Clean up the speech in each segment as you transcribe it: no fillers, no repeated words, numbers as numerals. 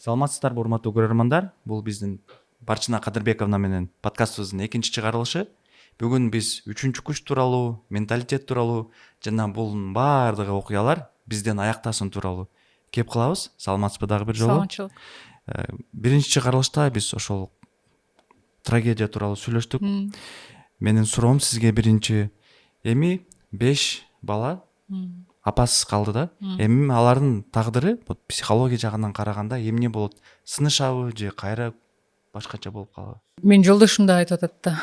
Саламатсыздарбы урматтуу көрөрмандар. Бул биздин Барчына Кадырбековна менен подкастыбыздын экинчи чыгарылышы. Бүгүн биз үчүнчү күч тууралуу, менталитет тууралуу жана булун баардыгы окуялар бизден аяктасын тууралуу кеп кылабыз. Саламатсызбы дагы бир жолу? Саламатчылык. Биринчи чыгарылышта биз ошол трагедия тууралуу сүйлөштүк. Менин суроом сизге биринчи, эми 5 бала апасыз калды да. Эми алардын тагдыры психология жагынан караганда эмне болот? Сынышабы же кайра башкача болуп калабы? Мен жолдошум да айтып атат да.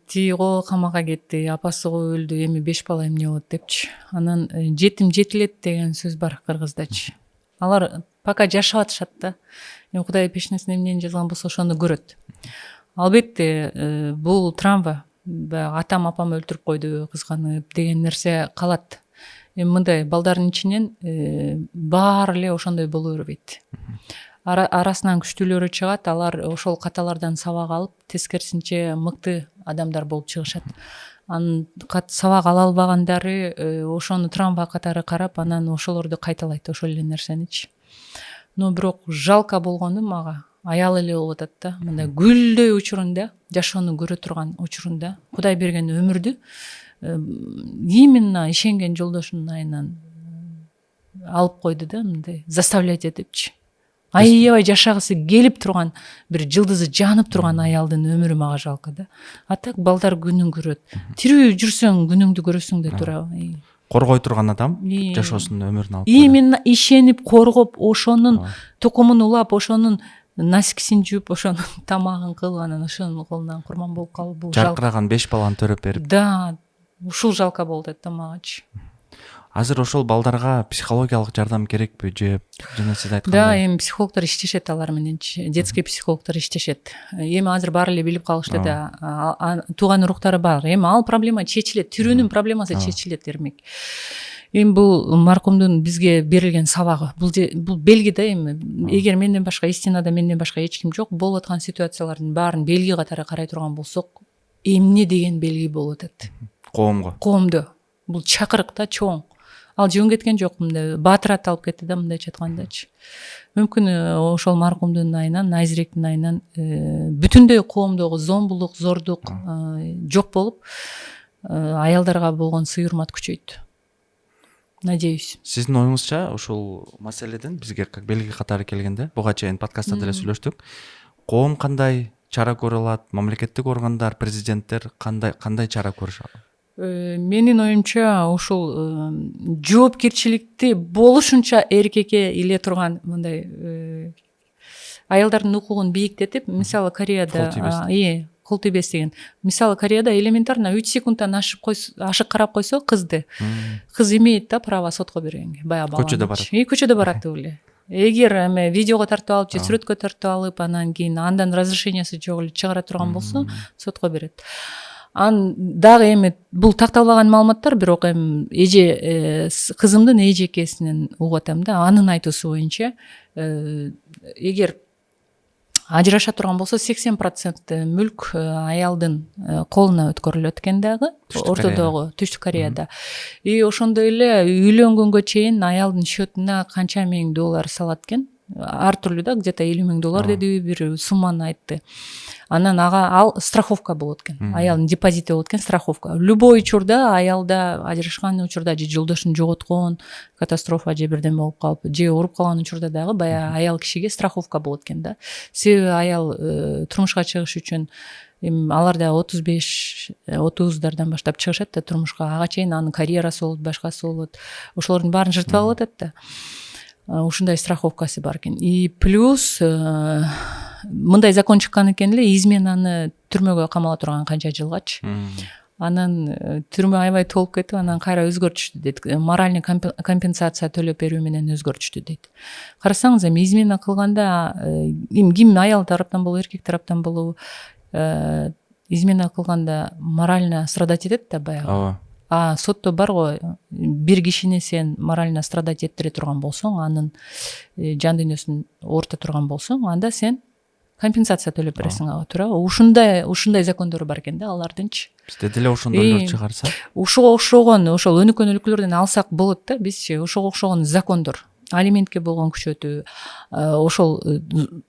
Тиго камакка кетти, апасы го өлдү, эми 5 бала эмне болот депчи. Анан жетим жетилет деген сөз бар кыргыздачы. Алар пока жашап атышат да. Эми Кудай пешнесине эмнени жазган болсо ошону көрөт. Албетте бул травма, атам апам өлтүрүп койду кызганып деген нерсе калат. Эми мындай балдардын ичинен баары эле ошондой боло бербейт. Арасынан күчтүүлөрү чыгат, алар ошол каталардан сабак алып, тескерисинче мыкты адамдар болуп чыгышат. Анан сабак ала албагандары ошону травма катары карап, анан ошолорду кайталайт, ошол эле нерсеничи. Но бирок жалко болгону мага аял эле болуп атат да. Мындай гүлдөй учурунда, жашоону көрө турган учурунда, Кудай берген өмүрдү именно ишенген жолдошунун айынан алып койду да, мындай заставлять этипчи. Аябай жашагысы келип турган, бир жылдызы жанып турган аялдын өмүрү мага жалко да. А так балдар күнүн көрөт. Тирүү жүрсөң күнүңдү көрөсүң да туурабы. Коргой турган адам жашоосунун өмүрүн алып. Именно ишенип, коргоп, ошонун тукумун улап, ошонун наскисин жууп, ошонун тамагын кылып, анан ошонун колунан курман болуп калып, бул жаркыраган 5 баланы төрөп берип. Да, ушул жалко болду да магачы. Азыр ошол балдарга психологиялык жардам керекпи же жана сиз айткандай? Да, эми психологдор иштешет алар мененчи. Детский психологдор иштешет. Эми азыр баары эле билип калышты да. Тууган уруктары бар. Эми ал проблема чечилет. Тирүүнүн проблемасы чечилет эрмек. Эми бул маркумдун бизге берилген сабагы. Бул белги да эми. Эгер менден башка, истинада менден башка эч ким жок, болуп аткан ситуациялардын баарын белги катары карай турган болсок, эмне деген белги болуп атат? Коомдо. Бул чакырык да, чоң. Ал жөн кеткен жок, мындай баатырат алып кетти да, мындайча айткандачы. Мүмкүн ошол маркумдун айынан, Айзиректин айынан бүтүндөй коомдогу зомбулук, зордук жок болуп, аялдарга болгон сый-урмат күчөйт. Надеюсь. Сиздин оюңузча ушул маселеден бизге как белги катары келгенде, буга чейин подкастта деле сүйлөштүк. Коом кандай чара көрө алат? Мамлекеттик органдар, президенттер кандай чара көрүшөт? Менин оюмча ушул жоопкерчиликти болушунча эркекке иле турган мындай аялдардын укугун бийиктетип, мисалы Кореяда кол тийбес деген. Мисалы Кореяда элементарно 3 секундтан ашык карап койсо кызды, кыз имеет да право сотко бергенге. Баягы көчөдө барат. Көчөдө барат эле. Эгер эме видеого тартып алып же сүрөткө тартып алып, анан кийин андан разрешениясы жок эле чыгара турган болсо, сотко берет. Дагы эми бул такталбаган маалыматтар, бирок эми кызымдын эжекесинен угуп атам да, анын айтуусу боюнча, эгер ажыраша турган болсо 80% мүлк аялдын колуна өткөрүлөт экен дагы, ортодогу Түштүк Кореяда. И ошондой эле үйлөнгөнгө чейин аялдын счетуна канча миң доллар салат экен. Ар түрлүү да, где-то 50 000 доллар деди, бир сумманы айтты. Анан ал страховка болот экен. Аялдын депозити болот экен, страховка. Любой учурда, аялда ажырашкан учурда же жолдошун жоготкон, катастрофа же бирден болуп калып, же уруп калган учурда дагы баягы аял кишиге страховка болот экен да. Себеби аял турмушка чыгыш үчүн аларда 35-30дардан баштап чыгышат да турмушка. Ага чейин анын карьерасы болот, башкасы болот. Ошолордун баарын жыртып алып атат да. Ушундай страховкасы бар экен. И плюс мындай закон чыккан экен эле, изменаны түрмөгө камала турган канча жылгачы. Анан түрмө аябай толуп кетип, анан кайра өзгөртүштү дейт. Моральный компенсация төлөп берүү менен өзгөртүштү дейт. Карасаңыз, эми измена кылганда ким аял тараптан болобу, эркек тараптан болобу, измена кылганда морально страдать этет да баягы. Сотто бар го, бир кишини сен морально страдать этире турган болсоң, анын жан дүйнөсүн орто турган болсоң, анда сен компенсация төлөп бересиң ага, туурабы? Ушундай закондор бар экен да алардынчы. Бизде деле ошондойлор чыгарса. Ошого окшогон, ошол өнүккөн өлкөлөрдөн алсак болот да, бизчи ошого окшогон закондор. алиментке болгон күчөтүү ошол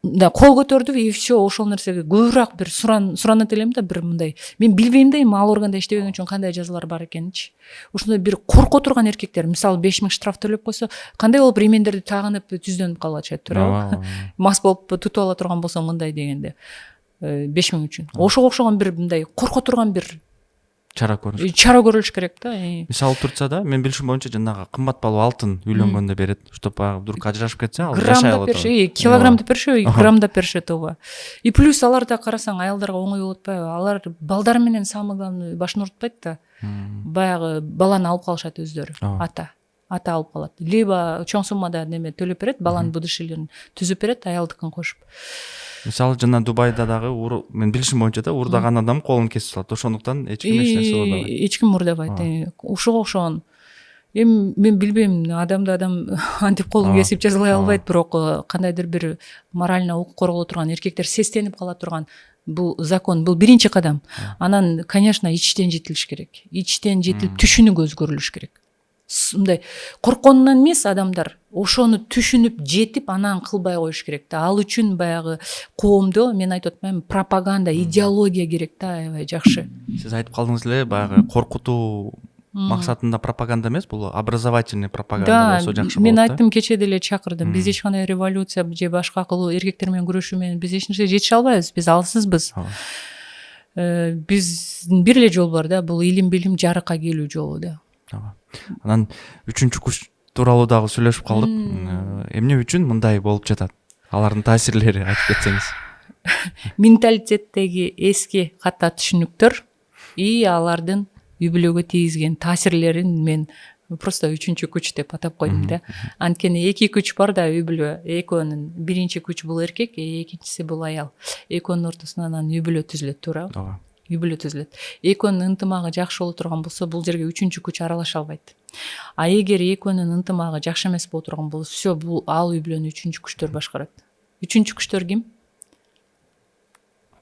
да кол көтөрдүм и все ошол нерсеге көбүрөөк бир суранат элем да, бир мындай мен билбейм да эми ал органда иштебеген үчүн кандай жазалар бар экенинчи. Ушундай бир корко турган эркектер мисалы 5000 штраф төлөп койсо кандай болуп ремендерди тагынып түздөнүп калып атышат, туурабы? Мас болуп тутуп ала турган болсо мындай дегенде 5000 үчүн ошого окшогон бир мындай корко турган бир чара көрүлүш керек да. Мисалы Турцияда мен билишим боюнча жанагы кымбат баалуу алтын үйлөнгөндө берет, чтоб баягы вдруг ажырашып кетсе ал жашай алат. Килограммдап беришеби, граммдап беришет ооба. И плюс аларда карасаң аялдарга оңой болуп атпайбы? Алар балдар менен самый главный башын урутпайт да. Баягы баланы алып калышат өздөрү. Ата алып калат. Либо чоң суммада неме төлөп берет, баланын будущийлерин түзүп берет, аялдыкын кошуп. Мисалы жана Дубайда дагы мен билишим боюнча да урдаган адам колун кесип салат. Ошондуктан эч ким эч нерсе урдабайт. Эч ким урдабайт. Ушуга окшогон. Эми мен билбейм, адамды адам антип колун кесип жазалай албайт, бирок кандайдыр бир морально укук корголо турган, эркектер сестенип кала турган бул закон, бул биринчи кадам. Анан, конечно, ичтен жетилиш керек. Ичтен жетилип түшүнүк өзгөрүлүш керек. Мындай коркконунан эмес, адамдар ошону түшүнүп жетип анан кылбай коюш керек да. Ал үчүн баягы коомдо мен айтып атпаймынбы, пропаганда, идеология керек да, аябай жакшы. Сиз айтып калдыңыз эле, баягы коркутуу максатында пропаганда эмес, бул образовательный пропаганда болсо жакшы болот. Мен айттым кечээ деле чакырдым. Биз эч кандай революция же башка кылуу, эркектер менен күрөшүү менен биз эч нерсе жетише албайбыз. Биз алсызбыз. Биздин бир эле жол бар да, бул илим билим жарыкка келүү жолу да. Анан үчүнчү күч тууралуу дагы сүйлөшүп калдык. Эмне үчүн мындай болуп жатат? Алардын таасирлери айтып кетсеңиз. Менталитеттеги эски ката түшүнүктөр и алардын үй бүлөгө тийгизген таасирлерин мен просто үчүнчү күч деп атап койдум да. Анткени эки күч бар да үй бүлө. Экөөнүн биринчи күч бул эркек, экинчиси бул аял. Экөөнүн ортосунан анан үй бүлө түзүлөт, туурабы? Үй бүлө түзүлөт. Экөөнүн ынтымагы жакшы боло турган болсо, бул жерге үчүнчү күч аралаша албайт. А эгер экөөнүн ынтымагы жакшы эмес боло турган болсо, все, бул ал үй бүлөнү үчүнчү күчтөр башкарат. Үчүнчү күчтөр ким?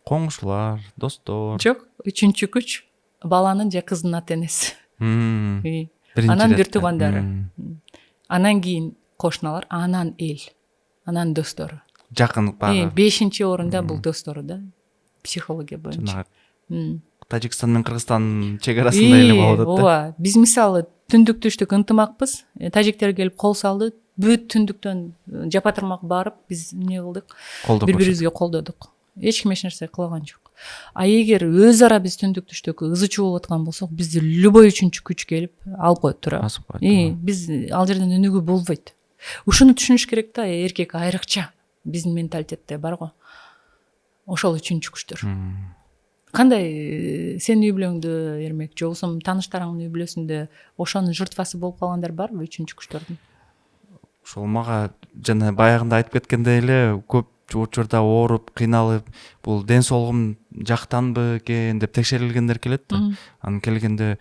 Коңшулар, достор. Жок, үчүнчү күч баланын же кыздын ата энеси. Анан бир туугандары. Анан кийин кошуналар, анан эл, анан достору. Жакын багы. Бешинчи орунда бул достору да, психология боюнча. Тажикстан менен Кыргызстан чек арасында эле болуп атат да. Ооба, биз мисалы түндүк түштүк ынтымакпыз. Тажиктер келип кол салды, бүт түндүктөн жапатырмак барып биз эмне кылдык? Бири-бирибизге колдодук. Эч ким эч нерсе кылган жок. А эгер өз ара биз түндүк түштүк ызы чуу болуп аткан болсок, бизди любой үчүнчү күч келип алып коет, туурабы? Биз ал жерден өнүгүү болбойт. Ушуну түшүнүш керек да, эркек айрыкча биздин менталитетте бар го. Ошол үчүнчү күчтөр. Кандай сен үй бүлөңдө Эрмек, же болбосо тааныштарыңдын үй бүлөсүндө ошонун жыртпасы болуп калгандар барбы үчүнчү күчтөрдүн? Ошол мага жана баягында айтып кеткендей эле көп учурда ооруп, кыйналып, бул ден соолугум жактанбы экен деп текшерилгендер келет да. Анан келгенде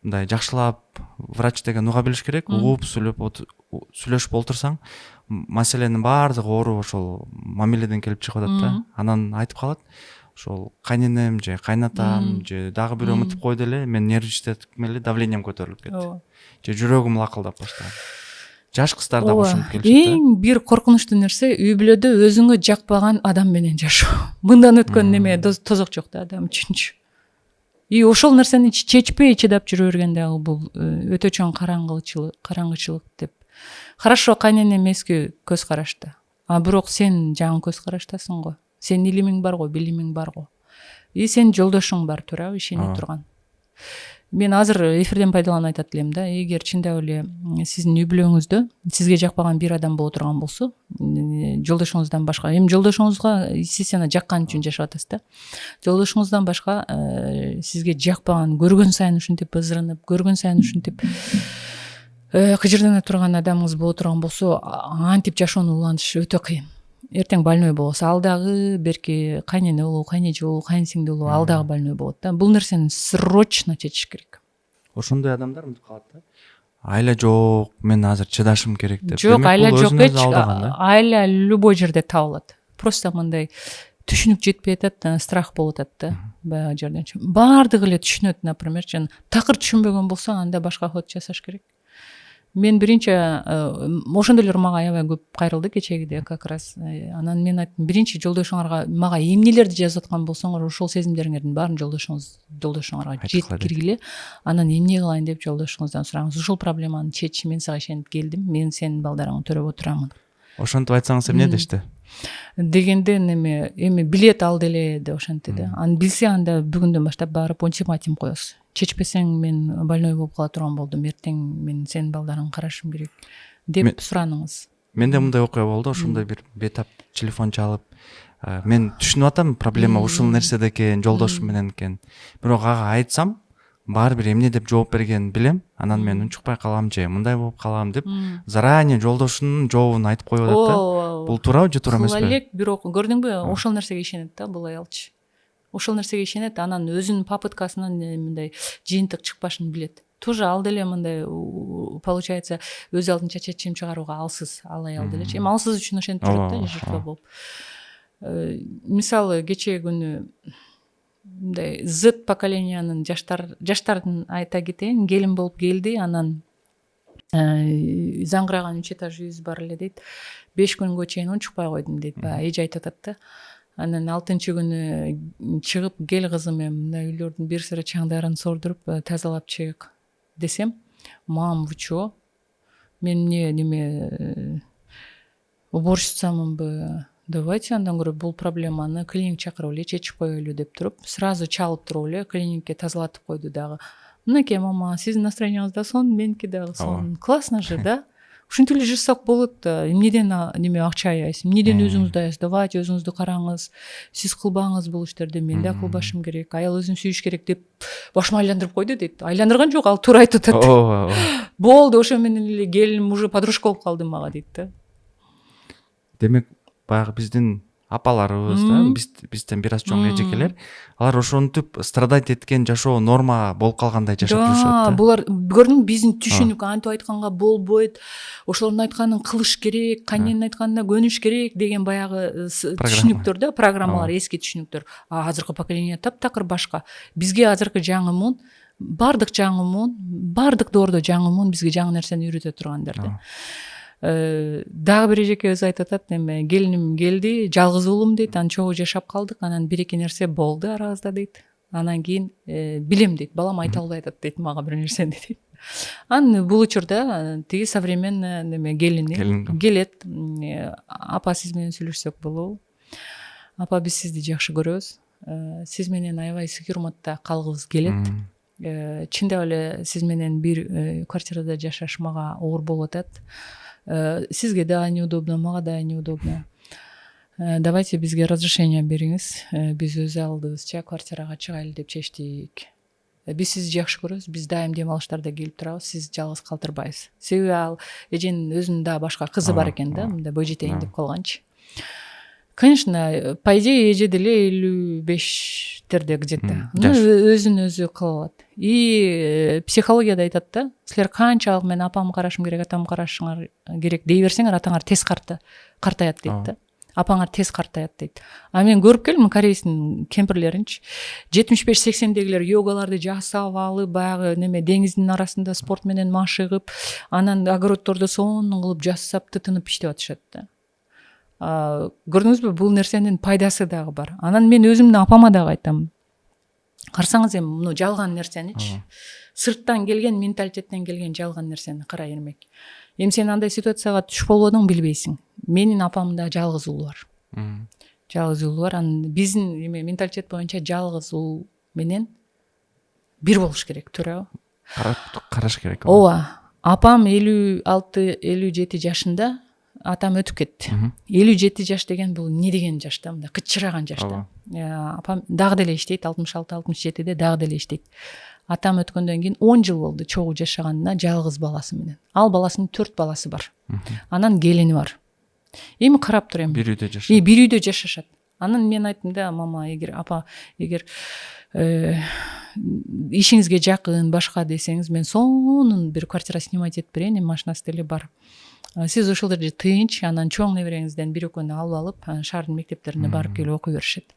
мындай жакшылап врач деген уга билиш керек, угуп сүйлөшүп олтурсаң, маселенин баардыгы ооруп ошол мамиледен келип чыгып атат да. Анан айтып калат, ошол кайненем же кайнатам же дагы бирөө мынтип койду эле, мен нервничать этип эле давлением көтөрүлүп кетти. Же жүрөгүм лакылдап баштады. Жаш кыздар да кошулуп келишет да. Эң бир коркунучтуу нерсе үй бүлөдө өзүңө жакпаган адам менен жашоо. Мындан өткөн неме тозок жок да адам үчүнчү. И ошол нерсени чечпей чыдап жүрө берген дагы бул өтө чоң караңгычылык деп. Хорошо, кайненем эски көз карашта. А бирок сен жаңы көз караштасың го. Сен илимиң бар го, билимиң бар го. И сен жолдошуң бар, туурабы, ишене турган. Мен азыр эфирден пайдаланып айтат элем да, эгер чындап эле сиздин үй бүлөңүздө сизге жакпаган бир адам боло турган болсо, жолдошуңуздан башка, эми жолдошуңузга естественно жаккан үчүн жашап атасыз да. Жолдошуңуздан башка сизге жакпаган, көргөн сайын ушинтип ызырынып, көргөн сайын ушинтип кыжырдана турган адамыңыз боло турган болсо, антип жашоону улантыш өтө кыйын. Эртең больной болосу, ал дагы берки кайнене болобу, кайнеже болобу, кайнсиңди болобу, ал дагы больной болот да. Бул нерсени срочно чечиш керек. Ошондой адамдар мынтип калат да. Айла жок, мен азыр чыдашым керек деп. Жок, айла жок эч. Айла любой жерде табылат. Просто мындай түшүнүк жетпей атат, страх болуп атат да. Баягы жерден. Баардыгы эле түшүнөт, например, такыр түшүнбөгөн болсо, анда башка ход жасаш керек. мен биринчи ошондо эле мага аябай көп кайрылды кечегиде как раз. Анан мен айттым, биринчи жолдошуңарга мага эмнелерди жазып аткан болсоңор ошол сезимдериңердин баарын жолдошуңарга жеткиргиле, анан эмне кылайын деп жолдошуңуздан сураңыз. Ушул проблеманы чеч, мен сага ишенип келдим, мен сенин балдарыңды төрөп отурамын. Ошентип айтсаңыз эмне дешти? Дегенде эми билет ал деле деп ошентти да. Аны билсе анда бүгүндөн баштап барып ультиматум коесуз. Чечпесең мен больной болуп кала турган болдум. Эртең мен сенин балдарыңды карашым керек деп сураныңыз. Менде мындай окуя болду. Ошондой бир бетап телефон чалып, мен түшүнүп атам, проблема ушул нерседе экен, жолдошум менен экен. Бирок ага айтсам, баары бир эмне деп жооп бергенин билем. Анан мен унчукпай калам же, мындай болуп калам деп заранее жолдошунун жообун айтып коюп атат да. Бул туурабы же туура эмеспи? Кыла элек, бирок көрдүңбү, ошол нерсеге ишенет да бул аялчы. Ошол нерсеге ишенет, анан өзүнүн попыткасынан мындай жыйынтык чыкпашын билет. Тоже ал деле мындай получается өз алдынча чечим чыгарууга алсыз, ал аял делечи. Эми алсыз үчүн ошентип жүрөт да, жертва болуп. Мисалы кечээ күнү мындай Z поколениянын жаштардын айта кетейин, келин болуп келди, анан заңгыраган 3 этаж үйүбүз бар эле дейт. 5 күнгө чейин унчукпай койдум дейт. Баягы эже айтып атат да. Анан 6-чы күнү чыгып, кел кызым, мына үйлөрдүн бир сыра чаңдарын сордуруп тазалап чык десем, мам, вы чё? Мен неме уборщицамынбы? Давайте андан көрө бул проблеманы клиник чакырып эле чечип коелу деп туруп, сразу чалып туруп эле клиникке тазалатып койду дагы. Мынакей, мама, сиздин настроениеңиз да сонун, меники дагы сонун. Классно же, да? Ушинтип эле жазсак болот да. Эмнеден неме акча аябайсыз? Эмнеден өзүңүздү аябайсыз? Давайте өзүңүздү караңыз. Сиз кылбаңыз бул иштерди, мен да кылбашым керек. Аял өзүн сүйүш керек деп башыма айландырып койду дейт. Айландырган жок, ал туура айтып атат. Болду, ошо менен эле келиним уже подружка болуп калды мага дейт да. Демек, баягы биздин апаларыбыз да, бизден бир аз чоң эжекелер, алар ошентип страдать эткен жашоо норма болуп калгандай жашап жүрүшөт да. Булар көрдүңбү, биздин түшүнүк антип айтканга болбойт, ошолордун айтканын кылыш керек, каненин айтканына көнүш керек деген баягы түшүнүктөр да, программалар, эски түшүнүктөр. Азыркы поколение таптакыр башка. Бизге азыркы жаңы муун, бардык доордо жаңы муун бизге жаңы нерсени үйрөтө тургандар да. Дагы бир эжекебиз айтып атат, эме келиним келди, жалгыз уулум дейт, анан чогуу жашап калдык, анан бир эки нерсе болду арабызда дейт. Анан кийин билем дейт, балам айта албай атат дейт мага бир нерсени дейт. Анан бул учурда тиги современный неме келини келет. Апа, сиз менен сүйлөшсөк болобу? Апа, биз сизди жакшы көрөбүз. Сиз менен аябай сый урматта калгыбыз келет. Чындап эле сиз менен бир квартирада жашаш мага оор болуп атат. Сизге да неудобно, мага да неудобно. Давайте бизге разрешение бериңиз. Биз өз алдыбызча квартирага чыгайлы деп чечтик. Биз сизди жакшы көрөбүз, биз дайым дем алыштарда келип турабыз, сиз жалгыз калтырбайбыз. Себеби ал эженин өзүнүн да башка кызы бар экен да, мындай бой жетейин деп калганчы. Конечно, по идее эже деле 55-терде где-то. Өзүн өзү кылып алат. И психологияда айтат да, силер канчалык мен апамды карашым керек, атамды карашыңар керек дей берсеңер, атаңар тез картаят дейт да. Апаңар тез картаят дейт. А мен көрүп келдим корейстин кемпирлеринчи, 75-80дегилер йогаларды жасап алып, баягы неме деңиздин арасында спорт менен машыгып, анан огороддорду сонун кылып жасап, тытынып иштеп атышат да. Көрдүңүзбү, бул нерсенин пайдасы дагы бар. Анан мен өзүмдүн апама дагы айтам. Карасаңыз эми муну жалган нерсеничи, сырттан келген, менталитеттен келген жалган нерсени кара эрмек. Эми сен андай ситуацияга түшүп болбодуң, билбейсиң. Менин апамда жалгыз уулу бар. Жалгыз уулу бар. Анан биздин эме менталитет боюнча жалгыз уулу менен бир болуш керек, туурабы? Караш керек. Ооба. Апам 56-57 жашында, атам өтүп кетти. 57 жаш деген бул не деген жаш да, мындай кычыраган жаш да. Апам дагы деле иштейт, 66-67де дагы деле иштейт. Атам өткөндөн кийин 10 жыл болду чогуу жашаганына жалгыз баласы менен. Ал баласынын 4 баласы бар. Анан келини бар. Эми карап тур эми. Бир үйдө жашашат. Бир үйдө жашашат. Анан мен айттым да, мама, эгер ишиңизге жакын башка десеңиз, мен сонун бир квартира снимать этип берейин, машинасы деле бар. Сиз ошол жерде тынч, анан чоң небереңизден бир экөөнү алып, шаардын мектептерине барып келип окуй беришет.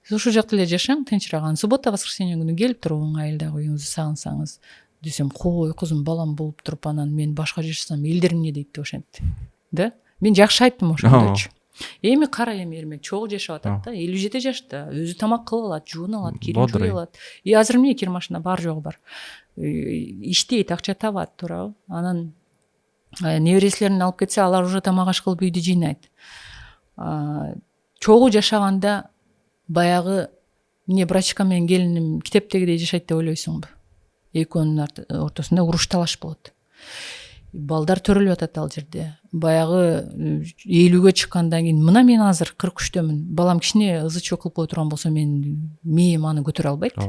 Сиз ошол жакта эле жашаң, тынчыраак. Суббота, воскресенье күнү келип туруп оңайлы дагы үйүңүздү сагынсаңыз. десем, кой кызым балам болуп туруп анан мен башка жашасам элдер эмне дейт деп ошентти да. Мен жакшы айттым ошондочу. Эми кара, эми эрмек чогуу жашап атат да, 57 жашта, өзү тамак кылып алат, жууна алат, кийим жуй алат. Азыр эмне кир машина бар жогу бар. Иштейт, акча табат, туурабы? Анан небересилерин алып кетсе, алар уже тамак аш кылып үйдү жыйнайт. Чогуу жашаганда баягы эмне брачка менен келиним китептегидей жашайт деп ойлойсуңбу? Экөөнүн ортосунда уруш талаш болот. Балдар төрөлүп атат ал жерде. Баягы 50-ге чыккандан кийин, мына мен азыр 43-дөмүн. Балам кичине ызы чуу кылып кой турган болсо, мен мээм аны көтөрө албайт.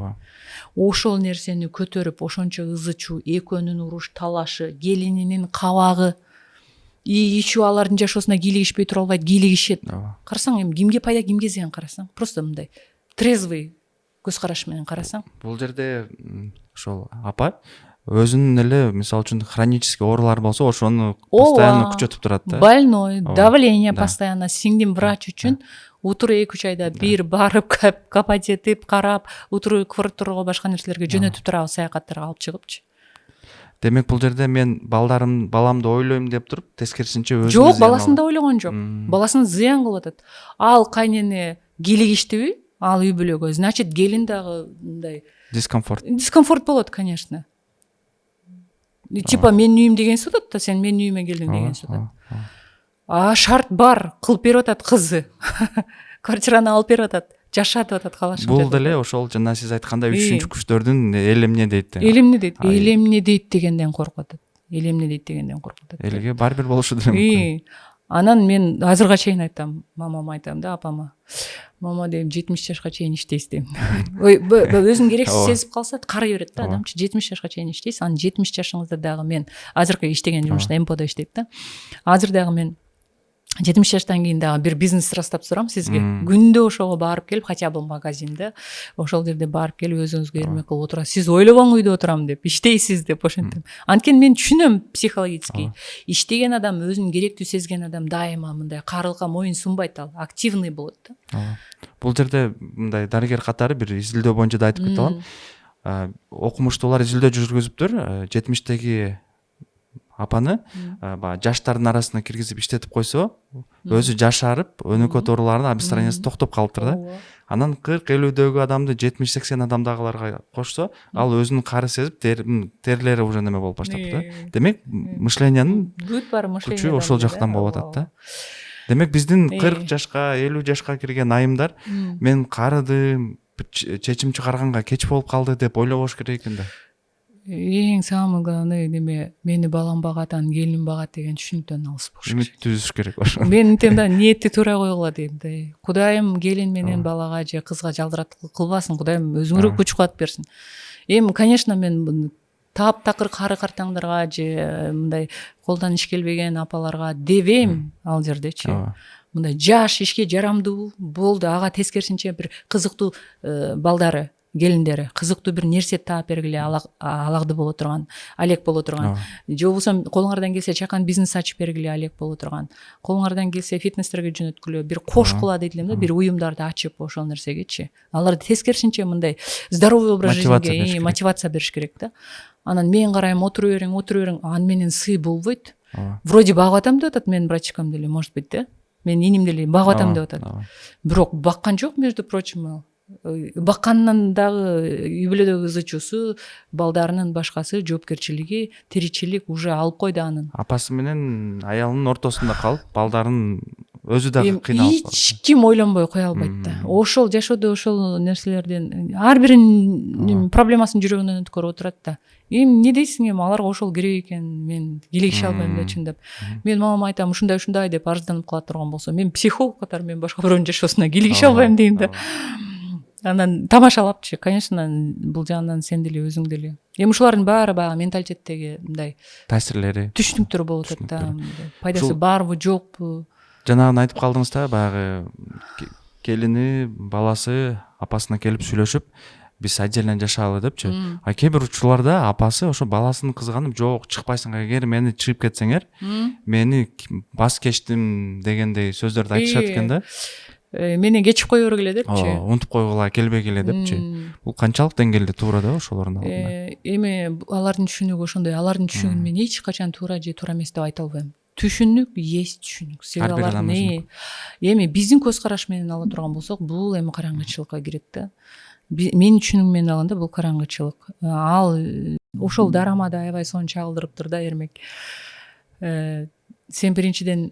Ошол нерсени көтөрүп, ошончо ызы чуу, экөөнүн уруш талашы, келининин кабагы, ичүү алардын жашоосуна кийлигишпей тура албайт, кийлигишет. Карасаң, эми кимге пайда, кимге зыян карасаң? Просто мындай трезвый көз караш менен карасаң. Бул жерде ошол апа өзүнүн эле мисалы үчүн хронический оорулар болсо, ошону постоянно күчөтүп турат да. Больной, давление постоянно. Сиңдим врач үчүн утуру 2-3 айда бир барып капать этип, карап, утуру квартирага башка нерселерге жөнөтүп турабыз, саякаттарга алып чыгыпчы. Демек бул жерде мен баламды ойлойм деп туруп, тескерисинче өзүнө жок, баласын да ойлогон жок. Баласын зыян кылып атат. Ал кайнене кийлигиштиби? Ал үй бүлөгө, значит, келин дагы мындай дискомфорт болот, конечно. Типа менин үйүм деген сутат да, сен менин үйүмө келдиң деген сутат. Шарт бар, кылып берип атат кызы. Квартираны алып берип атат, жашатып атат, калашын. Бул деле ошол жана сиз айткандай 3-күчтөрдүн эл эмне дейт. Эл эмне дейт? Эл эмне дейт дегенден коркуп атат. Эл эмне дейт дегенден коркуп атат. Элге бар бир болушу деле мүмкүн. Анан мен азырга чейин айтам, мамама айтам да, апама. Мама дейм, 70 жашка чейин иштейсиз дейм. Өзүн керексиз сезип калса карый берет да адамчы. 70 жашка чейин иштейсиз, анан 70 жашыңызда дагы мен азыркы иштеген жумушта МПОдо иштейт да. Азыр дагы мен 70 жаштан кийин дагы бир бизнес ырастап турам сизге. Күндө ошого барып келип, хотя бы магазинде, ошол жерде барып келип өзүңүзгө эрмек кылып отурасыз. Сиз ойлобоң үйдө отурам деп, иштейсиз деп ошентем. Анткени мен түшүнөм психологически. Иштеген адам, өзүн керектүү сезген адам дайыма мындай карылыкка моюн сунбайт, ал активный болот да. Бул жерде мындай дарыгер катары бир изилдөө боюнча да айтып кете алам. Окумуштуулар изилдөө жүргүзүптүр, 70-теги апаны жаштардын арасына киргизип иштетип койсо, өзү жашарып, өнөкөт ооруларына обесцениваться токтоп калыптыр да. Анан 40-50-дөгү адамды 70-80 адамдагыларга кошсо, ал өзүнүн кары сезип, терилери уже неме болуп баштаптыр да. Демек, мышлениянын күчү ошол жактан болуп атат да. Демек, биздин 40 жашка, 50 жашка кирген айымдар, мен карыдым, чечим чыгарганга кеч болуп калды деп ойлобош керек экен да. Эң самый главный неме, мени балам багат, анан келиним багат деген түшүнүктөн алыс болуш керек. Үмүт түзүш керек ошо. Мен интем да, ниетти туура койгула дейм да. Кудайым келин менен балага же кызга жалдыраттык кылбасын, Кудайым өзүңөргө күч кубат берсин. Эми, конечно, мен таптакыр кары картаңдарга же мындай колдон иш келбеген апаларга дебейм ал жердечи. Мындай жаш, ишке жарамдуу болду, ага тескерисинче бир кызыктуу балдары, келиндери, кызыктуу бир нерсе таап бергиле, алагды боло турган, алек боло турган. Же болбосо колуңардан келсе чакан бизнес ачып бергиле, алек боло турган. Колуңардан келсе фитнестерге жөнөткүлө, бир кошкула дейт элем да, бир уюмдарды ачып ошол нерсегечи. Аларды тескерисинче мындай здоровый образ жизньге мотивация бериш керек да. Анан мен карайм, отура бериң, аны менен сый болбойт. Вроде багып атам деп атат менин брачкам деле, может быть, да? Мен иним деле багып атам деп атат. Бирок баккан жок, между прочим. Баккандан дагы үй бүлөдөгү ызы чуусу, балдарынын башкасы, жоопкерчилиги, тиричилик уже алып койду анын. Апасы менен аялынын ортосунда калып, балдарын өзү дагы кыйналып. Эч ким ойлонбой кое албайт да. Ошол жашоодо ошол нерселерден ар биринин проблемасын жүрөгүнөн өткөрүп отурат да. Эми эмне дейсиң, эми аларга ошол керек экен, мен кийлигише албайм да чындап. Мен мамама айтам, ушундай деп арызданып кала турган болсо, мен психолог катары мен башка бирөөнүн жашоосуна кийлигише албайм дейм да. Анан тамашалапчы, конечно, бул жагынан сен деле өзүң деле. Эми ушулардын баары баягы менталитеттеги мындай таасирлери, түшүнүктөр болуп атат да. Пайдасы барбы, жокпу? Жанагы айтып калдыңыз да, баягы келини, баласы апасына келип сүйлөшүп, биз отдельно жашайлы депчи. А кээ бир учурларда апасы ошо баласынын кызганып, жок, чыкпайсың, эгер мени чыгып кетсеңер, мени бас кечтим дегендей сөздөрдү айтышат экен да. менен кечип кое бергиле депчи. Унутуп койгула келбей келе депчи. Бул канчалык деңгээлде туура да ошолордун алдында? Эми алардын түшүнүгү ошондой. Алардын түшүнүгүн мен эч качан туура же туура эмес деп айта албайм. Түшүнүк есть түшүнүк. Ар бир адам эми биздин көз караш менен ала турган болсок, бул эми караңгычылыкка кирет да. Менин түшүнүгүм менен алганда бул караңгычылык. Ал ошол дарамады аябай сонун чагылдырыптыр да, Эрмек. Сен биринчиден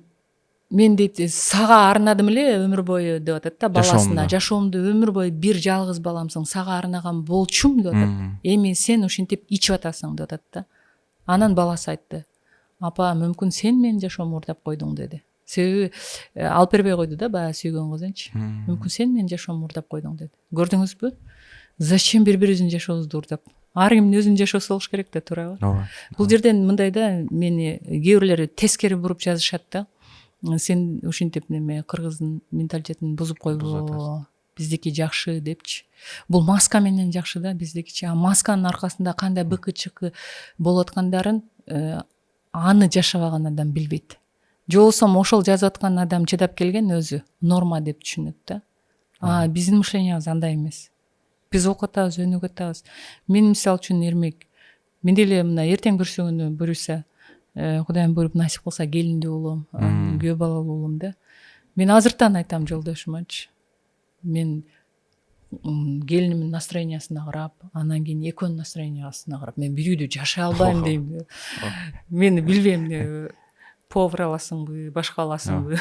мен дейт сага арнадым эле өмүр бою деп атат да, баласына. Жашоомду өмүр бою бир жалгыз баламсың, сага арнаган болчумун деп атат. Эми сен ушинтип ичип атасың деп атат да. Анан баласы айтты: апа, мүмкүн сен менин жашоомду уурдап койдуң деди. Себеби алып бербей койду да баягы сүйгөн кызынчы. Мүмкүн сен менин жашоомду уурдап койдуң деди. Көрдүңүзбү? Зачем бири-бирибиздин жашообузду уурдап? Ар кимдин өзүнүн жашоосу болуш керек да, туурабы? Бул жерден мындай да, мени кээ бирлери тескери буруп жазышат да. Сен ушинтип неме кыргыздын менталитетин бузуп койбо, биздики жакшы депчи. Бул маска менен жакшы да биздикичи. А масканын аркасында кандай быкы-чыкы болуп аткандарын аны жашабаган адам билбейт. Же болбосо ошол жазып аткан адам чыдап келген өзү норма деп түшүнөт да. Биздин мышлениябыз андай эмес. Биз окутабыз, өнүгүп атабыз. Мен мисалы үчүн Эрмек, мен деле мына эртең бүрсүгүнү буюрса, Кудайым буйруп насип кылса келиндүү болом, күйөө балалуу болом да. Мен азыртан айтам жолдошумачы. Мен келинимдин настроениясына карап, анан кийин экөөнүн настроениясына карап, мен бирөөдө жашай албайм дейм. Мен билбейм, повар аласыңбы, башка аласыңбы,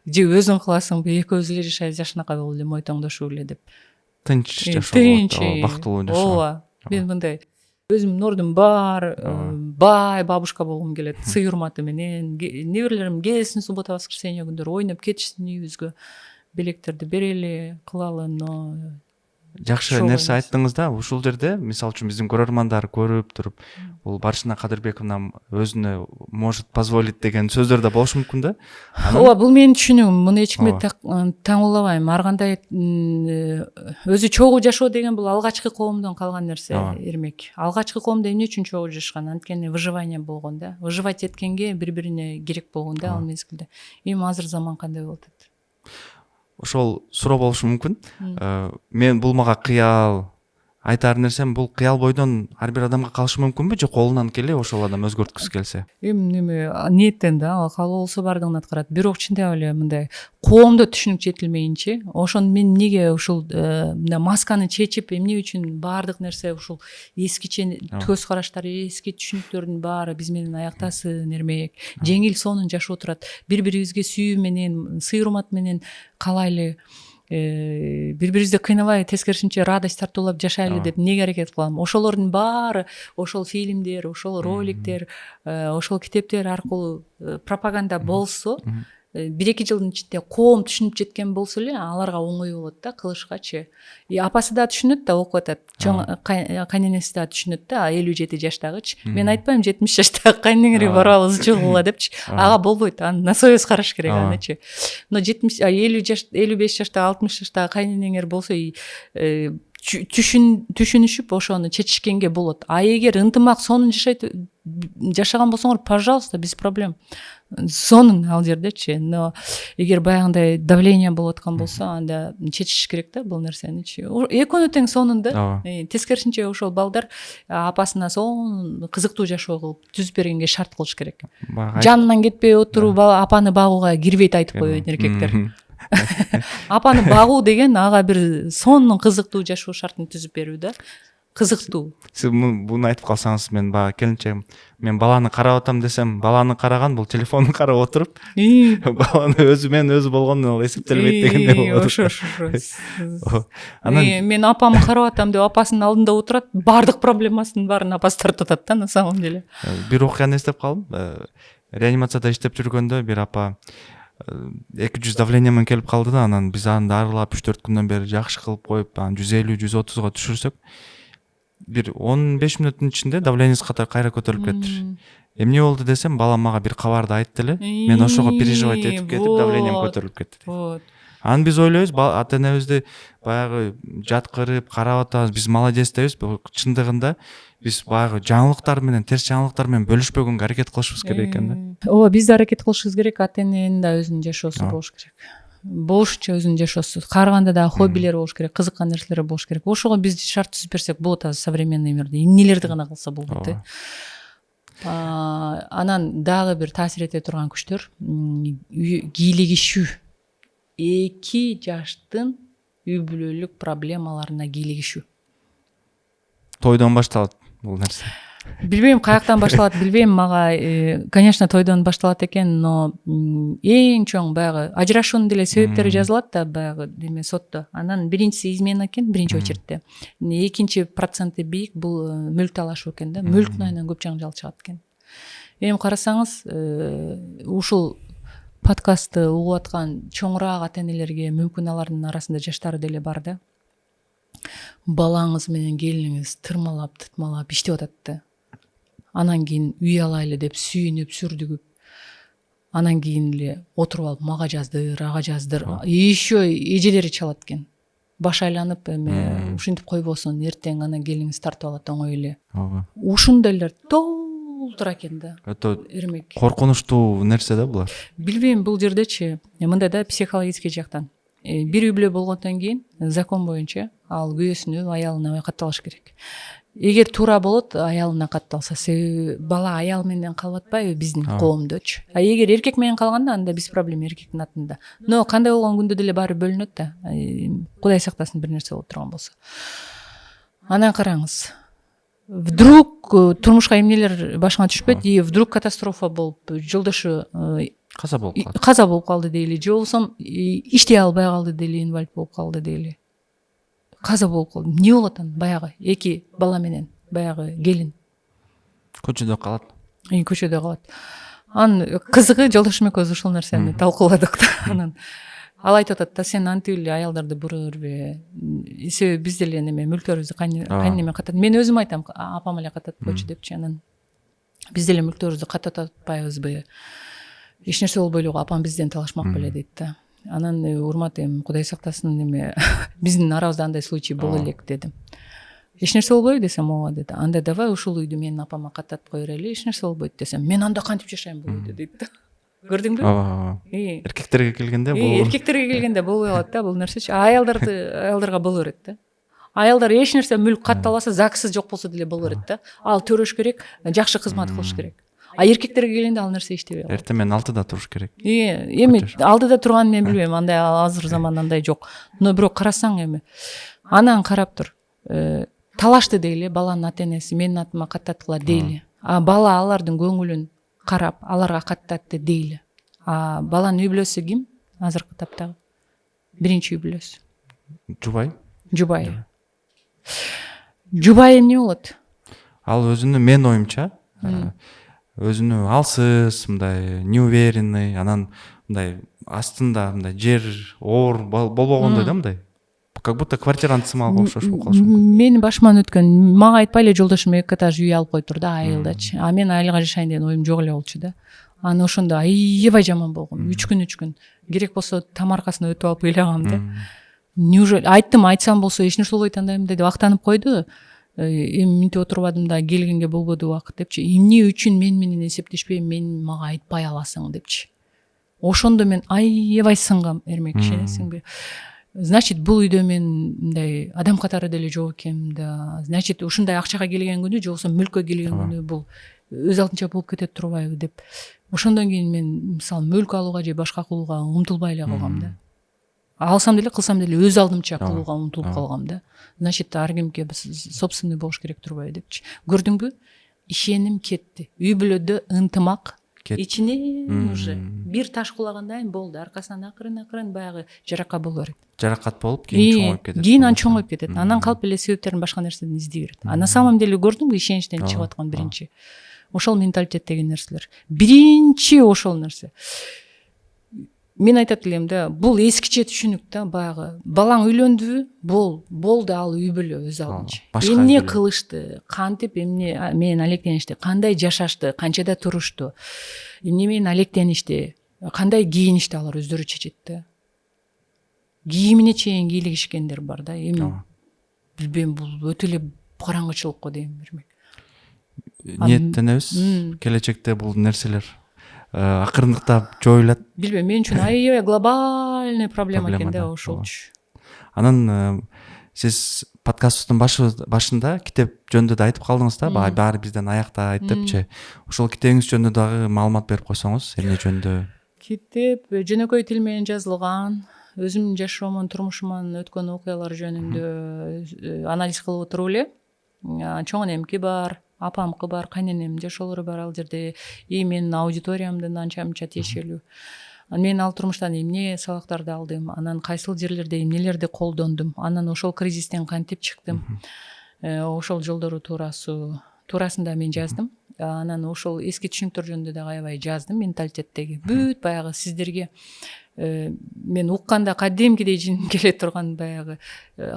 же өзүң кыласыңбы, экөөбүз эле жашайбыз, жашынакай болуп эле мойтоңдошуп эле деп. Тынч жашоо, бактылуу жашоо. Ооба. Мен мындай өзүмдүн ордум бар, бай бабушка болгум келет, сый урматы менен. Неберелерим келсин суббота воскресенье күндөрү ойноп кетишсин үйүбүзгө. Белектерди берели, кылалы, но Жакшы нерсе айттыңыз да. Ушул жерде мисалы үчүн биздин көрөрмандар көрүп туруп, бул Баршына Кадырбековна өзүнө может позволить деген сөздөр да болушу мүмкүн да. Ооба, бул менин түшүнүгүм. Муну эч кимге таңуулабайм. Ар кандай өзү чогуу жашоо деген бул алгачкы коомдон калган нерсе, Эрмек. Алгачкы коомдо эмне үчүн чогуу жашашкан? Анткени выживание болгон да. Выживать эткенге бири-бирине керек болгон да ал мезгилде. Эми азыр заман кандай болуп атат? Ошол суроо болушу мүмкүн. Мен бул мага кыял айтар нерсем, бул кыял бойдон ар бир адамга калышы мүмкүнбү, же колунан келе ошол адам өзгөрткүсү келсе? Эми неме ниеттен да, калуу болсо бардыгын аткарат. Бирок чындап эле мындай коомдо түшүнүк жетилмейинчи, ошону мен эмнеге ушул мына масканы чечип, эмне үчүн баардык нерсе ушул эскиче көз караштар, эски түшүнүктөрдүн баары биз менен аяктасын, Эрмек. Жеңил сонун жашоо турат. Бири-бирибизге сүйүү менен, сый урмат менен калайлы, бири-бирибизди кыйнабай, тескерисинче радость тартуулап жашайлы деп неге аракет кылам? Ошолордун баары, ошол фильмдер, ошол роликтер, ошол китептер аркылуу пропаганда болсо, 1-2 жылдын ичинде коом түшүнүп жеткен болсо эле аларга оңой болот да кылышкачы. Апасы да түшүнөт да, окуп атат. Чоң кайненеси да түшүнөт да, 57 жаштагычы. Мен айтпайм 70 жаштагы кайнеңери баралы ызчылгыла депчи. Ага болбойт, аны на совесть караш керек анычы. Но 70 55 жаштагы 60 жаштагы кайненеңер болсо түшүнүшүп ошону чечишкенге болот. А эгер ынтымак сонун жашаган болсоңор, пожалуйста, без проблем. Сонун ал жердечи. Но эгер баягындай давление болуп аткан болсо, анда чечиш керек да бул нерсеничи. Экөөнү тең сонун да. Тескерисинче ошол балдар апасына сонун кызыктуу жашоо кылып түзүп бергенге шарт кылыш керек. Жанынан кетпей отуруп апаны багууга кирбейт айтып коет эркектер. Апаны багуу деген ага бир сонун кызыктуу жашоо шартын түзүп берүү да. Кызыктуу. Сиз буну айтып калсаңыз, мен бага келинчегим, мен баланы карап атам десем, баланы караган бул телефонун карап отуруп, баланы өзү менен өзү болгону эсептелбейт дегендей болот. Мен апамы карап атам деп апасынын алдында отурат, баардык проблемасынын баарын апасы тартып атат да, на самом деле. Бир окуяны эстеп калдым. Реанимацияда иштеп жүргөндө бир апа 200 давление менен келип калды да, анан биз аны дарылап 3-4 күндөн бери жакшы кылып коюп, анан 150-130га түшүрсөк, бир 15 мүнөттүн ичинде давлениеңиз кайра көтөрүлүп кетти. Эмне болду десем, балам мага бир кабарды айтты эле. Мен ошого переживать этип кетип, давлением көтөрүлүп кетти. Анан биз ойлойбуз, ата энебизди баягы жаткырып карап атабыз, биз молодец дейбиз. Чындыгында биз баягы жаңылыктар менен, терс жаңылыктар менен бөлүшпөгөнгө аракет кылышыбыз керек экен да. Ооба, биз да аракет кылышыбыз керек, ата эненин да өзүнүн жашоосу болуш керек. болушунча өзүнүн жашоосу, каарыганда дагы хоббилери болуш керек, кызыккан нерселери болуш керек. Ошого биз шарт түзүп берсек болот азыр современный мирде. Эмнелерди гана кылса болот. Анан дагы бир таасир эте турган күчтөр кийлигишүү. 2 жаштын үй бүлөлүк проблемаларына кийлигишүү. Тойдон башталат бул нерсе. Билбейм каяктан башталат, билбейм. Мага конечно тойдон башталат экен, но эң чоң баягы ажырашуунун деле себептери жазылат да баягы деме сотто. Анан биринчиси измена экен, биринчи очередте. Экинчи проценти бийик бул мүлк талашуу экен да. Мүлктүн айынан көп жаңжал чыгат экен. Эми карасаңыз, ушул подкастты угуп аткан чоңураак ата энелерге мүмкүн алардын арасында жаштары деле бар да. Балаңыз менен келиниңиз тытмалап иштеп атат да. Анан кийин үй алайлы деп сүйүнүп, сүрдүгүп, анан кийин эле отуруп алып мага жаздыр, ага жаздыр. Еще эжелери чалат экен. Баш айланып эме ушинтип койбосун, эртең анан келиңиз тартып алат оңой эле. Ушундайлар толтура экен да. Өтө Эрмек. коркунучтуу нерсе да булар. Билбейм, бул жердечи мындай да психологический жактан. Бир үй бүлө болгондон кийин закон боюнча ал күйөөсүнө, аялына катталыш керек. Эгер туура болот, аялына катталса, себеби бала аял менен калып атпайбы биздин коомдочу. А эгер эркек менен калганда анда без проблем эркектин атында. Но кандай болгон күндө деле баары бөлүнөт да. Кудай сактасын бир нерсе болуп турган болсо. Анан караңыз. Вдруг турмушка эмнелер башыңа түшпөйт, и вдруг катастрофа болуп, жолдошу Каза болуп калат. Каза болуп калды дейли, же болбосо иштей албай калды дейли, инвалид болуп калды дейли. Каза болуп калды. Эмне болот анан? Баягы 2 бала менен, баягы келин. Көчөдө калат. Көчөдө калат. Анан кызыгы жолдошум экөөбүз ушул нерсени талкууладык да. Анан ал айтып атат да, сен антип эле аялдарды бура бербе. Себеби биз деле неме мүлктөрүбүздү кайнеме катат. Мен өзүм айтам, апам эле катат койчу депчи. Анан биз деле мүлктөрүбүздү кататып атпайбызбы? Эч нерсе болбой эле, апам бизден талашмак беле дейт да. Анан урмат эми Кудай сактасын неме биздин арабызда андай случай боло элек дедим. Эч нерсе болбойбу десем, ооба деди. Анда давай ушул үйдү менин апама кататып кое берели, эч нерсе болбойт десем, мен анда кантип жашайм бул үйдө дейт да. Көрдүңбү? Эркектерге келгенде бул эркектерге келгенде болбой калат да бул нерсечи. Аялдарга боло берет да. Аялдар эч нерсе мүлк катталбаса, ЗАГС жок болсо деле боло берет да. Ал төрөш керек, жакшы кызмат кылыш керек. А эркектерге келгенде ал нерсе иштебей калат. Эртең менен 6-да туруш керек. Эми 6-да турганын мен билбейм, андай азыр заман андай жок. Но бирок карасаң эми анан карап тур. Талашты дейли, баланын ата энеси менин атыма каттаткыла дейли. А бала алардын көңүлүн карап, аларга каттатты дейли. А баланын үй бүлөсү ким? Азыркы таптагы биринчи үй бүлөсү. Жубай. Жубай эмне болот? Ал өзүнүн мен оюмча өзүнү алсыз, мындай неуверенный, анан мындай астында мындай жер оор болбогондой да, мындай. Как будто квартирант сымалга окшош болуп калышы мүмкүн. Менин башыман өткөн, мага айтпай эле жолдошум 2 этаж үй алып коюптур да, айылдачы. А мен айылга жашайын деген оюм жок эле болчу да. Анан ошондо аябай жаман болгом. 3 күн. Керек болсо там аркасына өтүп алып ыйлагам да. Неужели айтсам болсо эч нерсе болбойт андайм деп актанып койду. Эми минтип отурбадым да, келгенге болбоду убакыт депчи. Эмне үчүн мен менен эсептешпей, мага айтпай аласың депчи. Ошондо мен аябай сынгам, Эрмек, ишенесиңби? Значит, бул үйдө мен мындай адам катары деле жок экенмин да. Значит, ушундай акчага келген күнү, же болбосо мүлккө келген күнү бул өз алдынча болуп кетет турбайбы деп. Ошондон кийин мен мисалы мүлк алууга же башка кылууга умтулбай эле калгам да. Алсам деле, кылсам деле өз алдымча кылууга умтулуп калгам да. Значит, ар кимге собственный болуш керек турбайбы депчи. Көрдүңбү? Ишеним кетти. Үй бүлөдө ынтымак ичинен уже бир таш кулагандай болду. Аркасынан акырын баягы жаракат боло берет. Жаракат болуп кийин чоңоюп кетет. Кийин анан чоңоюп кетет. Анан калп эле себептерин башка нерседен издей берет. А на самом деле көрдүңбү, ишеничтен чыгып аткан биринчи ошол менталитет деген нерселер. Биринчи ошол нерсе. Мен айтат элем да, бул эскиче түшүнүк да, баягы балаң үйлөндүбү, болду ал үй бүлө өз алдынча. Эмне кылышты, кантип эмне менен алектеништи, кандай жашашты, канчада турушту, эмне менен алектеништи, кандай кийиништи алар өздөрү чечет да. Кийимине чейин кийлигишкендер бар да. Эми билбейм, бул өтө эле караңгычылык го дейм, Эрмек. Ниеттенебиз, келечекте бул нерселер акырындыктап жоюлат. Билбейм, мен үчүн аябай глобаль глобальный проблема экен да ошолчу. Анан сиз подкасттын башында китеп жөнүндө да айтып калдыңыз да, баары бизден аяктайт депчи. Ошол китебиңиз жөнүндө дагы маалымат берип койсоңуз, эмне жөнүндө? Китеп жөнөкөй тил менен жазылган, өзүмдүн жашоомун, турмушуман өткөн окуялар жөнүндө анализ кылып отуруп эле. Чоң энемки бар, апамкы бар, кайненемдин жашоолору бар ал жерде, и менин аудиториямдын анча мынча тиешелүү. Мен ал турмуштан эмне сабактарды алдым, анан кайсыл жерлерде эмнелерди колдондум, анан ошол кризистен кантип чыктым, ошол жолдору туурасында мен жаздым. Анан ошол эски түшүнүктөр жөнүндө дагы аябай жаздым, менталитеттеги бүт баягы сиздерге мен укканда кадимкидей жиним келе турган баягы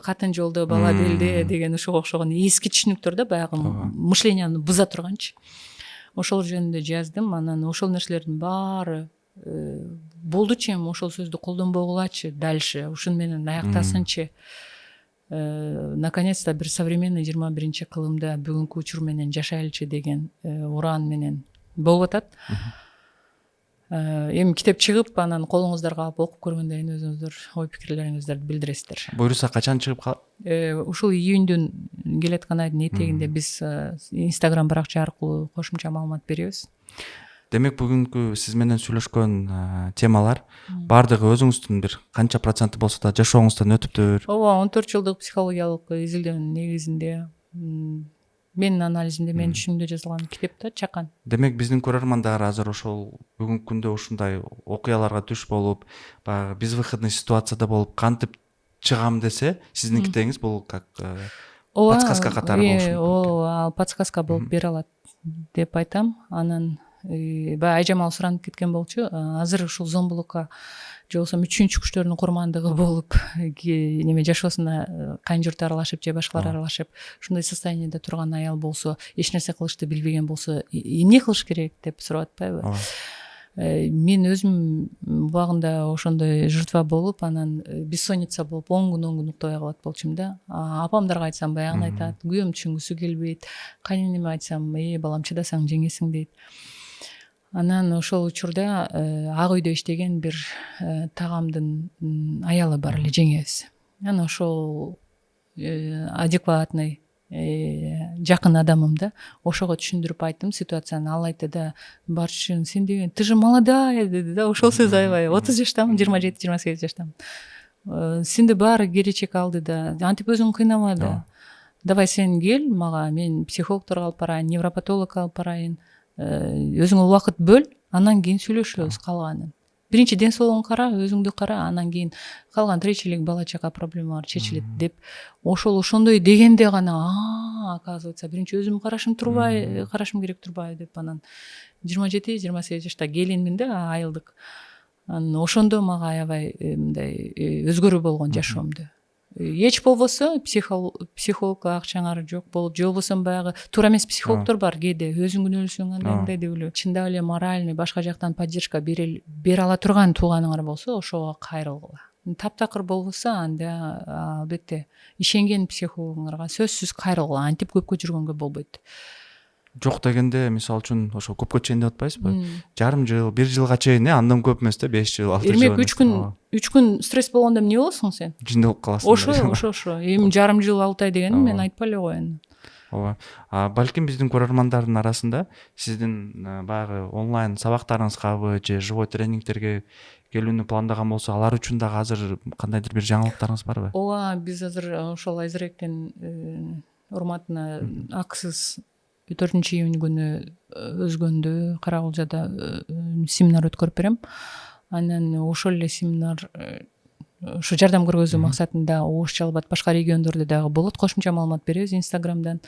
катын жолдо бала белде деген ошого окшогон эски түшүнүктөр да, баягы мышленияны буза турганчы. Ошол жөнүндө жаздым. Анан ошол нерселердин баары болдучу, эми ошол сөздү колдонбогулачы, дальше ушуну менен аяктасынчы. Наконец-то бир современный 21 кылымда бүгүнкү учур менен жашайлычы деген уран менен болуп атат. Эми китеп чыгып, анан колуңуздарга алып окуп көргөндөн кийин өзүңүздөр ой пикирлериңиздерди билдиресиздер. Буюрса качан чыгып калат? Ушул июньдүн келаткан айдын этегинде биз Instagram баракча аркылуу кошумча маалымат беребиз. Демек бүгүнкү сиз менен сүйлөшкөн темалар баардыгы өзүңүздүн бир канча проценти болсо да жашооңуздан өтүптүр? Ооба, 14 жылдык психологиялык изилдөөнүн негизинде, менин анализимде, менин түшүнүмдө жазылган китеп да, чакан. Демек биздин көрөрмандар азыр ошол бүгүнкү күндө ушундай окуяларга туш болуп, баягы безвыходный ситуацияда болуп кантип чыгам десе, сиздин китебиңиз бул как подсказка катары болушу мүмкүн. Ооба, подсказка болуп бере алат деп айтам. Анан баягы айжамал суранып кеткен болчу. Азыр ушул зомбулукка же болбосо үчүнчү күчтөрдүн курмандыгы болуп, неме жашоосуна кайын журт аралашып же башкалар аралашып, ушундай состояниеде турган аял болсо, эч нерсе кылышты билбеген болсо, эмне кылыш керек деп сурап атпайбы? Мен өзүм убагында ошондой жертва болуп, анан бессонница болуп 10 күн уктабай калат болчумун да. Апамдарга айтсам баягын айтат, күйөөм түшүнгүсү келбейт, кайненеме айтсам, балам чыдасаң жеңесиң дейт. Анан ошол учурда ак үйдө иштеген бир тагамдын аялы бар эле, жеңебиз. Анан ошол адекватный жакын адамым да, ошого түшүндүрүп айттым ситуацияны. Ал айтты да, Барчын, сен деген, ты же молодая деди да, ошол сөз аябай. 30 жаштамын, 27-28 жаштамын. Сенде баары келечек алды да, антип өзүң кыйнама да. Давай сен кел мага, мен психологторго алып барайын, невропатологко алып барайын. Өзүңө убакыт бөл, анан кийин сүйлөшөбүз калганын. Биринчи ден соолугуңду кара, өзүңдү кара, анан кийин калган тиричилик, бала чака проблемалар чечилет деп. Ошондой дегенде гана, оказывается, биринчи өзүмдү карашым керек турбайбы деп. Анан 27-28 жашта келинмин да, айылдык. Анан ошондо мага аябай мындай өзгөрүү болгон жашоомдо. Эч болбосо психологко акчаңар жок болуп, же болбосо баягы туура эмес психологдор бар кээде, өзүң күнөөлөсөң андай деп эле. Чындап эле моральный башка жактан поддержка бере ала турган тууганыңар болсо, ошого кайрылгыла. Таптакыр болбосо, анда албетте ишенген психологуңарга сөзсүз кайрылгыла, антип көпкө жүргөнгө болбойт. Жок дегенде, мисалы үчүн, ошо көпкө чейин деп атпайсызбы? Жарым жыл, 1 жылга чейин, андан көп эмес да, 5 жыл, 6 жыл. Эрмек 3 күн стресс болгондо эмне болосуң сен? Жиндеп каласың. Ошо. Эми жарым жыл, 6 ай дегенин мен айтпай эле коеюн. Ооба. Балким биздин көрөрмандардын арасында сиздин баягы онлайн сабактарыңызгабы же живой тренингтерге келүүнү пландаган болсо, алар үчүн дагы азыр кандайдыр бир жаңылыктарыңыз барбы? Ооба, биз азыр ошол Айзеректин урматына акысыз 4 июнь күнү Өзгөндө, Каракылжада семинар өткөрүп берем. Анан ошол эле семинар ушу жардам көргөзүү максатында Ош Жалбат башка региондордо дагы болот. Кошумча маалымат беребиз Instagram'дан.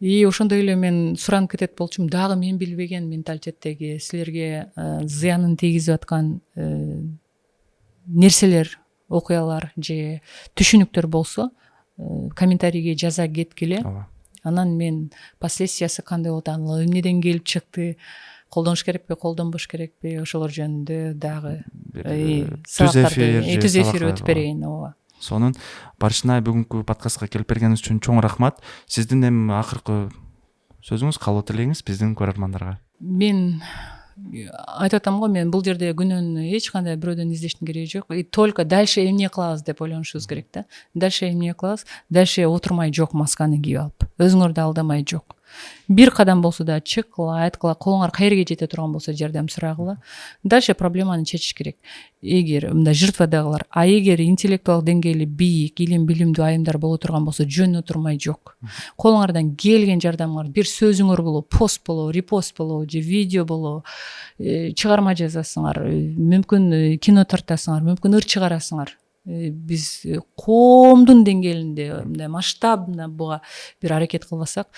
И ошондой эле мен суранып кетет болчумун, дагы мен билбеген менталитеттеги силерге зыянын тийгизип аткан нерселер, окуялар же түшүнүктөр болсо, комментарийге жаза кеткиле. Анан мен последствиясы кандай болот, ал эмнеден келип чыкты, колдонуш керекпи, колдонбош керекпи, ошолор жөнүндө дагы түз эфир өтүп берейин. Ооба. Сонун Барчынай, бүгүнкү подкастка келип бергениңиз үчүн чоң рахмат. Сиздин эми акыркы сөзүңүз, каалоо тилегиңиз биздин көрөрмандарга? Мен айтып атам го, мен бул жерде күнөөнү эч кандай бирөөдөн издештин кереги жок. И только дальше эмне кылабыз деп ойлонушубуз керек да. Дальше эмне кылабыз? Дальше отурмай жок масканы кийип алып, өзүңөрдү алдамай жок. Бир кадам болсо да чыккыла, айткыла, колуңар каерге жете турган болсо жардам сурагыла. Дальше проблеманы чечиш керек. Эгер мындай жыртвадагылар, а эгер интеллектуалдык деңгээли бийик, илим билимдүү айымдар боло турган болсо жөн отурмай жок. Колуңардан келген жардамыңар, бир сөзүңөр болобу, пост болобу, репост болобу, же видео болобу, чыгарма жазасыңар, мүмкүн кино тартасыңар, мүмкүн ыр чыгарасыңар. Биз коомдун деңгээлинде мындай масштабно буга бир аракет кылбасак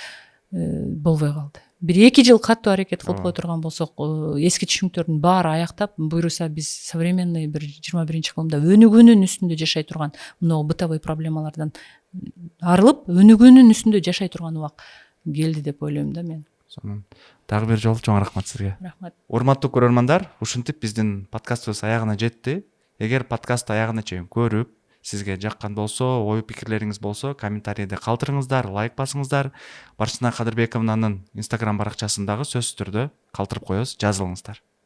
болбой калды. Бир 2 жыл катуу аракет кылып кое турган болсок, эски түшүнүктөрдүн баары аяктап, буюрса биз современный бир 21-кылымда өнүгүүнүн үстүндө жашай турган мына бытовой проблемалардан арылып, өнүгүүнүн үстүндө жашай турган убак келди деп ойлойм да мен. Сонун. Дагы бир жолу чоң рахмат сизге. Рахмат. Урматтуу көрөрмандар, ушинтип биздин подкастыбыз аягына жетти. Эгер подкастты аягына чейин көрүп, сизге жаккан болсо, ой пикирлериңиз болсо, комментарийде калтырыңыздар, лайк басыңыздар. Барчына Кадырбековнанын Instagram баракчасындагы сөзсүз түрдө калтырып коебуз, жазылыңыздар.